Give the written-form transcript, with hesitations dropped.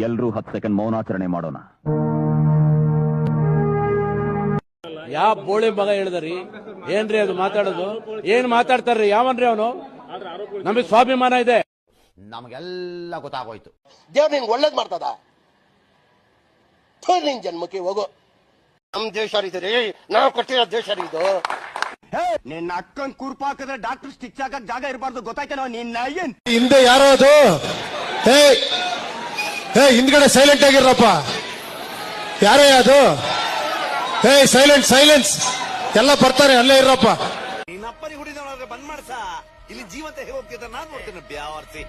ಎಲ್ರೂ 10 ಸೆಕೆಂಡ್ ಮೌನಾಚರಣೆ ಮಾಡೋಣ. ಯಾವ ಬೋಳಿ ಮಗ ಹೇಳಿದ್ರಿ? ಏನ್ರಿ ಅದು ಮಾತಾಡೋದು? ಏನ್ ಮಾತಾಡ್ತಾರ್ರಿ? ಯಾವನ್ರಿ ಅವನು? ನಮಗೆ ಸ್ವಾಭಿಮಾನ ಇದೆ. ನಮಗೆಲ್ಲ ಗೊತ್ತಾಗೋಯ್ತು. ದೇವ್ರು ನಿನ್ಗೆ ಒಳ್ಳೇದ್ ಮಾಡ್ತದ. ನಿನ್ ಜನ್ಮಕ್ಕೆ ಹೋಗೋ. ನಮ್ ದೇಶ ರೀ, ನಾವು ಕೊಟ್ಟಿರೋ ದೇಶ ಇದು. ನಿನ್ನ ಅಕ್ಕನ್ ಕುರ್ಪಾಕದ ಡಾಕ್ಟರ್ ಸ್ಟಿಚ್ ಹಾಕಕ್ ಜಾಗ ಇರಬಾರ್ದು, ಗೊತ್ತಾಯ್ತೇನೋ? ನಿನ್ನ ಹಿಂದೆ ಯಾರೋ ಅದು. ಹೇ ಹಿಂದ್ಗಡೆ ಸೈಲೆಂಟ್ ಆಗಿರಪ್ಪ. ಯಾರೇ ಅದು? ಹೇ ಸೈಲೆನ್ಸ್. ಎಲ್ಲ ಬರ್ತಾರೆ, ಅಲ್ಲೇ ಇರಪ್ಪ. ನಿನ್ನಪ್ಪನಿ ಹುಡಿದವನಾದ್ರೆ ಬಂದ್ ಮಾಡ್ಸ. ಇಲ್ಲಿ ಜೀವಂತ ಹೇಗೆ ಹೋಗ್ತಿದ್ದ ನಾನು ನೋಡ್ತೇನೆ. ಬ್ಯಾವರ್ಸಿ